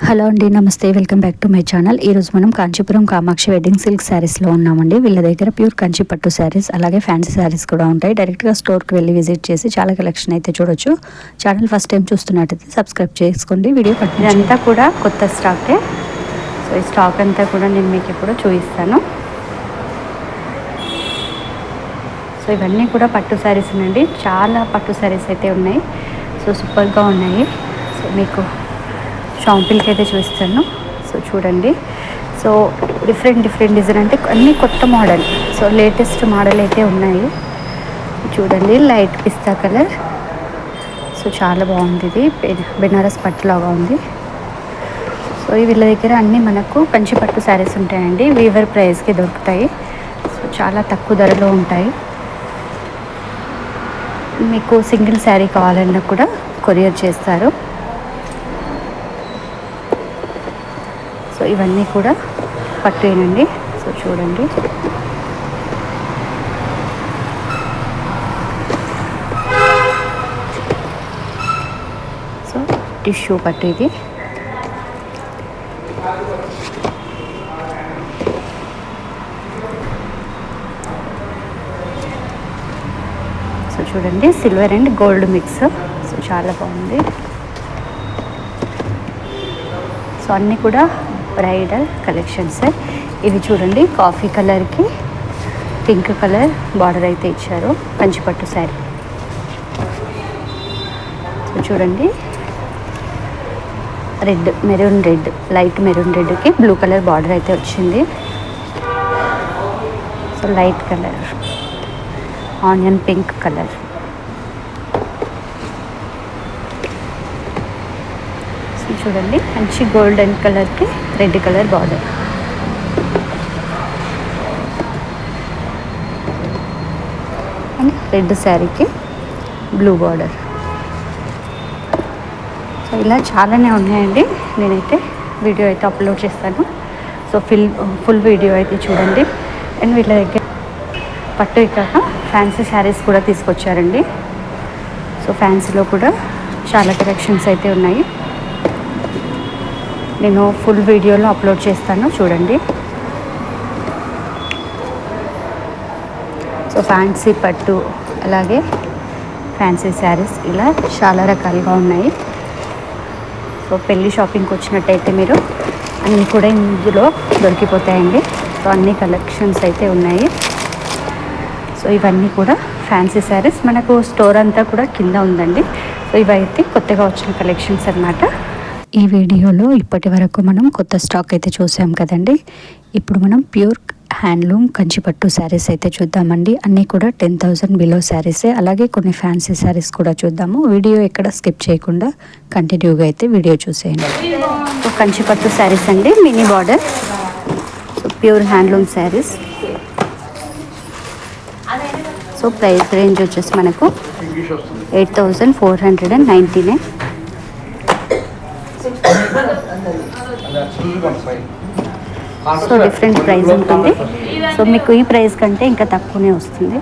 Hello అండి, నమస్తే, welcome back to my channel. ఈరోజు మనం కాంచీపురం కామాక్షి వెడ్డింగ్ సిల్క్ శారీస్లో ఉన్నామండి. వీళ్ళ దగ్గర ప్యూర్ కంచి పట్టు శారీస్ అలాగే ఫ్యాన్సీ శారీస్ కూడా ఉంటాయి. డైరెక్ట్గా స్టోర్కి వెళ్ళి విజిట్ చేసి చాలా కలెక్షన్ అయితే చూడొచ్చు. ఛానల్ ఫస్ట్ టైం చూస్తున్నట్టయితే సబ్స్క్రైబ్ చేసుకోండి. వీడియో ఇదంతా కూడా కొత్త స్టాకే. సో ఈ స్టాక్ అంతా కూడా నేను మీకు ఇప్పుడు చూపిస్తాను. సో ఇవన్నీ కూడా పట్టు శారీస్ అండి. చాలా పట్టు శారీస్ అయితే ఉన్నాయి. సో సూపర్గా ఉన్నాయి. సో మీకు షాంపిల్కి అయితే చూస్తాను. సో చూడండి. సో డిఫరెంట్ డిజైన్ అంటే అన్నీ కొత్త మోడల్. సో లేటెస్ట్ మోడల్ అయితే ఉన్నాయి. చూడండి, లైట్ పిస్తా కలర్. సో చాలా బాగుంది. ఇది బెనారస్ పట్టులాగా ఉంది. సో వీళ్ళ దగ్గర అన్నీ మనకు కంచి పట్టు శారీస్ ఉంటాయండి. వీవర్ ప్రైస్కి దొరుకుతాయి. సో చాలా తక్కువ ధరలో ఉంటాయి. మీకు సింగిల్ శారీ కావాలన్నా కూడా కొరియర్ చేస్తారు. సో ఇవన్నీ కూడా పట్టునండి. సో చూడండి, సో టిష్యూ పట్టు ఇది. సో చూడండి, silver and gold mix. So చాలా బాగుంది. సో అన్నీ కూడా బ్రైడల్ కలెక్షన్స్. ఇవి చూడండి, కాఫీ కలర్కి పింక్ కలర్ బార్డర్ అయితే ఇచ్చారు. కంచిపట్టు శారీ. సో చూడండి, red, maroon red, light maroon రెడ్కి బ్లూ కలర్ బార్డర్ అయితే వచ్చింది. So light colour, onion pink colour. చూడండి, మంచి గోల్డెన్ కలర్కి red colour border. And red శారీకి బ్లూ బార్డర్. సో ఇలా చాలానే ఉన్నాయండి. నేనైతే వీడియో అయితే అప్లోడ్ చేస్తాను. సో ఫుల్ వీడియో అయితే చూడండి. అండ్ వీళ్ళ దగ్గర పట్టు కాక ఫ్యాన్సీ శారీస్ కూడా తీసుకొచ్చారండి. సో ఫ్యాన్సీలో కూడా చాలా కలెక్షన్స్ అయితే ఉన్నాయి. నేను ఫుల్ వీడియోలో అప్లోడ్ చేస్తాను, చూడండి. సో ఫ్యాన్సీ పట్టు అలాగే ఫ్యాన్సీ శారీస్ ఇలా చాలా రకాలుగా ఉన్నాయి. సో పెళ్ళి షాపింగ్కి వచ్చినట్టయితే మీరు అన్నీ కూడా ఇందులో దొరికిపోతాయండి. సో అన్ని కలెక్షన్స్ అయితే ఉన్నాయి. సో ఇవన్నీ కూడా ఫ్యాన్సీ శారీస్. మనకు స్టోర్ అంతా కూడా కింద ఉందండి. సో ఇవైతే కొత్తగా వచ్చిన కలెక్షన్స్ అన్నమాట. ఈ వీడియోలో ఇప్పటి వరకు మనం కొత్త స్టాక్ అయితే చూసాం కదండి. ఇప్పుడు మనం ప్యూర్ హ్యాండ్లూమ్ కంచిపట్టు శారీస్ అయితే చూద్దామండి. అన్నీ కూడా 10,000 బిలో శారీసే. అలాగే కొన్ని ఫ్యాన్సీ శారీస్ కూడా చూద్దాము. వీడియో ఎక్కడ స్కిప్ చేయకుండా కంటిన్యూగా అయితే వీడియో చూసేయండి. సో కంచిపట్టు శారీస్ అండి, mini border. So pure handloom saris. So price range వచ్చేసి మనకు 8,499. సో డిఫరెంట్ ప్రైస్ ఉంటుంది. సో మీకు ఈ ప్రైస్ కంటే ఇంకా తక్కువనే వస్తుంది.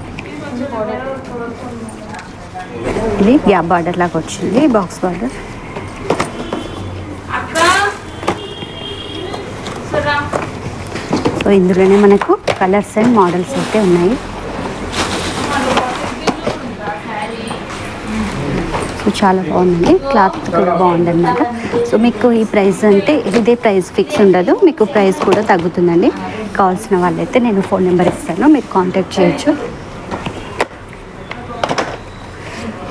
ఇది గ్యాప్ బార్డర్ లాగా వచ్చింది, బాక్స్ బార్డర్. సో ఇందులోనే మనకు కలర్స్ అండ్ మోడల్స్ అయితే ఉన్నాయి. సో చాలా బాగుంది, క్లాత్ కూడా బాగుంది అన్నమాట. సో మీకు ఈ ప్రైస్ అంటే ఇదే ప్రైస్ ఫిక్స్ ఉండదు, మీకు ప్రైస్ కూడా తగ్గుతుందండి. కావాల్సిన వాళ్ళైతే నేను ఫోన్ నెంబర్ ఇస్తాను, మీరు కాంటాక్ట్ చేయొచ్చు.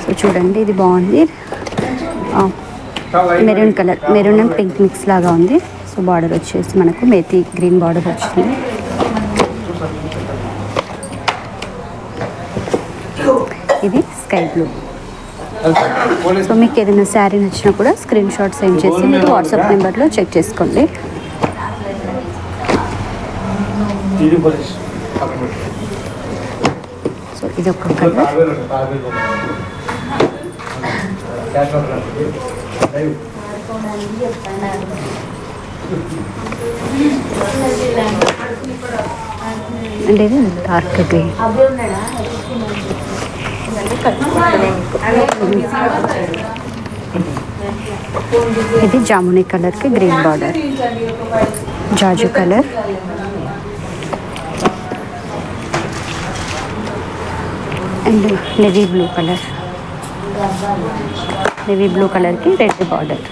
సో చూడండి, ఇది బాగుంది. Maroon colour, maroon and pink mix లాగా ఉంది. సో బార్డర్ వచ్చేసి మనకు మేతి గ్రీన్ బార్డర్ వచ్చింది. ఇది స్కై బ్లూ. సో మీకు ఏదైనా శారీ నచ్చినా కూడా స్క్రీన్ షాట్ సెండ్ చేసి మీరు వాట్సాప్ నెంబర్లో చెక్ చేసుకోండి. సో ఇది ఒక కలర్. అంటే ఇది డార్క్ గ్రీన్. ఇది జామునీ కలర్కి గ్రీన్ బార్డర్, జాజు colour, and navy blue colour, navy blue కలర్కి red border,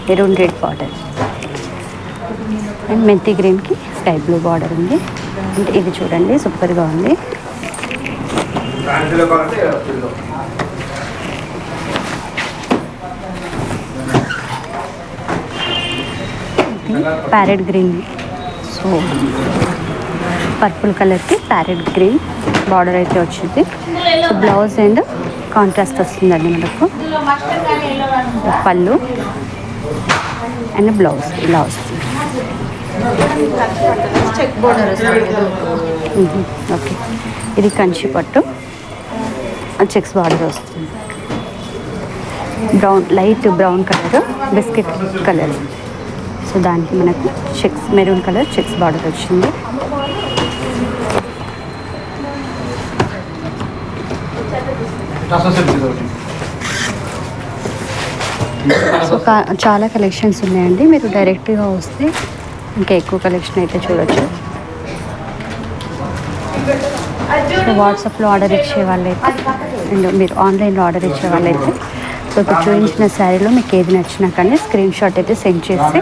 maroon red border, and మెంతి గ్రీన్కి స్కై బ్లూ బార్డర్ ఉంది. అంటే ఇది చూడండి సూపర్గా ఉంది. ప్యారెట్ గ్రీన్, సో పర్పుల్ కలర్కి ప్యారెట్ గ్రీన్ బార్డర్ అయితే వచ్చింది. సో బ్లౌజ్ అండ్ కాంట్రాస్ట్ వస్తుందండి మనకు. పళ్ళు అండ్ బ్లౌజ్ ఇలా వస్తుంది. ఓకే, ఇది కంచి పట్టు, చెక్స్ బార్డర్ వస్తుంది. Brown, light brown colour, biscuit colour. So దానికి మనకు checks, maroon colour checks border వచ్చింది. సో చాలా కలెక్షన్స్ ఉన్నాయండి. మీరు డైరెక్ట్గా వస్తే ఇంకా ఎక్కువ కలెక్షన్ అయితే చూడొచ్చు. వాట్సాప్లో ఆర్డర్ ఇచ్చే వాళ్ళైతే అండ్ మీరు ఆన్లైన్లో ఆర్డర్ ఇచ్చే వాళ్ళైతే సో ఇప్పుడు చూపించిన శారీలో మీకు ఏది నచ్చినా కానీ స్క్రీన్ షాట్ అయితే సెండ్ చేసి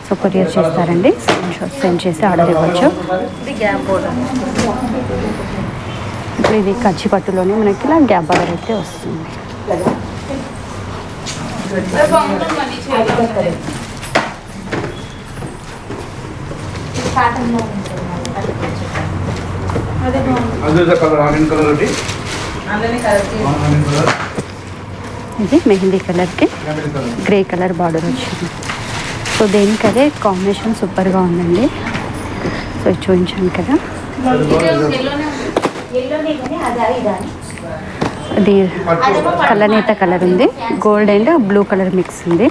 సో కొరియర్ చేస్తారండి. స్క్రీన్ షాట్ సెండ్ చేసి ఆర్డర్ ఇవ్వచ్చు. ఇప్పుడు ఇది కంచి పట్టులోనే మనకి ఇలా గ్యాప్ బార్డర్ అయితే వస్తుంది. ఇది మెహందీ కలర్కి గ్రే కలర్ బార్డర్ వచ్చింది. సో దేనికి అదే కాంబినేషన్ సూపర్గా ఉందండి. సో చూపించాను కదా. అది కలనేత కలర్ ఉంది, gold and blue colour mix ఉంది.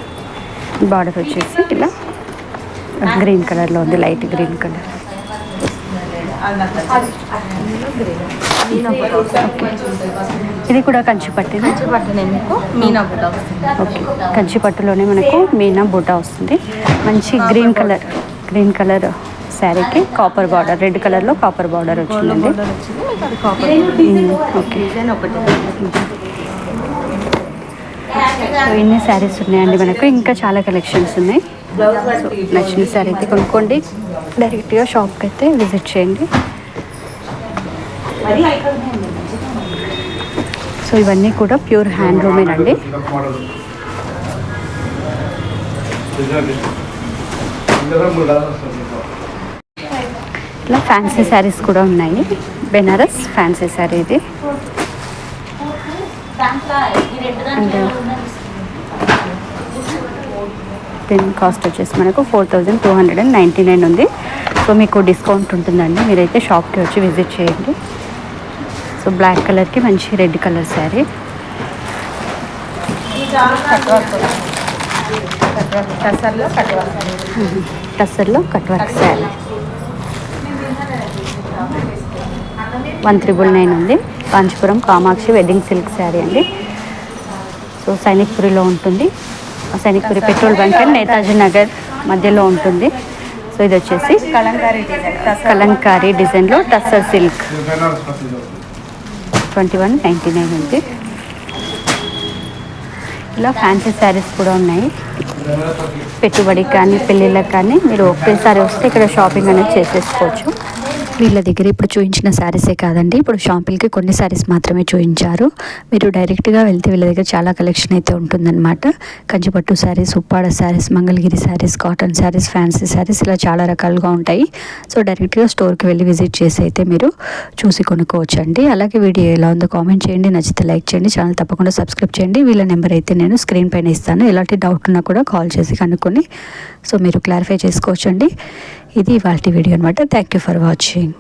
బార్డర్ వచ్చేసి ఇలా గ్రీన్ కలర్లో ఉంది, లైట్ గ్రీన్ కలర్. ఇది కూడా కంచి పట్టిన ఓకే, కంచి పట్టులోనే మనకు మీనా బూటా వస్తుంది. మంచి గ్రీన్ కలర్ శారీకి కాపర్ బార్డర్, రెడ్ కలర్లో కాపర్ బార్డర్ వచ్చిందండి. ఓకే, సో ఇన్ని శారీస్ ఉన్నాయండి మనకు. ఇంకా చాలా కలెక్షన్స్ ఉన్నాయి. సో నచ్చిన శారీ అయితే కొనుక్కోండి, డైరెక్ట్గా షాప్కి అయితే విజిట్ చేయండి. సో ఇవన్నీ కూడా ప్యూర్ హ్యాండ్లూమేనండి. ఇలా ఫ్యాన్సీ శారీస్ కూడా ఉన్నాయి. బెనారస్ ఫ్యాన్సీ శారీ ఇది. అండ్ దీని కాస్ట్ వచ్చేసి మనకు 4299 ఉంది. సో మీకు డిస్కౌంట్ ఉంటుందండి, మీరైతే షాప్కి వచ్చి విజిట్ చేయండి. సో బ్లాక్ కలర్కి మంచి రెడ్ కలర్ శారీ. టసర్లో కట్ వర్క్ శారీ 1399 ఉంది. కాంచీపురం కామాక్షి వెడ్డింగ్ సిల్క్ శారీ అండి. సో సైనిక్పురిలో ఉంటుంది. Sainikpuri petrol bunk and Netaji Nagar మధ్యలో ఉంటుంది. సో ఇది వచ్చేసి కలంకారీ డిజైన్లో టస్సర్ సిల్క్ 2199 ఉంది. ఇలా ఫ్యాన్సీ శారీస్ కూడా ఉన్నాయి. పెట్టుబడికి కానీ పెళ్ళిళ్ళకి కానీ మీరు ఒకేసారి వస్తే ఇక్కడ షాపింగ్ అనేది చేసేసుకోవచ్చు. వీళ్ళ దగ్గర ఇప్పుడు చూపించిన శారీసే కాదండి, ఇప్పుడు షాంపిల్కి కొన్ని శారీస్ మాత్రమే చూపించారు. మీరు డైరెక్ట్గా వెళ్తే వీళ్ళ దగ్గర చాలా కలెక్షన్ అయితే ఉంటుందన్నమాట. కంచిపట్టు శారీస్, ఉప్పాడ శారీస్, మంగళగిరి శారీస్, కాటన్ శారీస్, ఫ్యాన్సీ శారీస్ ఇలా చాలా రకాలుగా ఉంటాయి. సో డైరెక్ట్గా స్టోర్కి వెళ్ళి విజిట్ చేసి అయితే మీరు చూసి కొనుక్కోవచ్చు అండి. అలాగే వీడియో ఎలా ఉందో కామెంట్ చేయండి, నచ్చితే లైక్ చేయండి, ఛానల్ తప్పకుండా సబ్స్క్రైబ్ చేయండి. వీళ్ళ నెంబర్ అయితే నేను స్క్రీన్ పైన ఇస్తాను. ఎలాంటి డౌట్ ఉన్నా కూడా కాల్ చేసి కనుక్కొని సో మీరు క్లారిఫై చేసుకోవచ్చు అండి. ఇది ఇవాల్టి వీడియో అనమాట. Thank you for watching.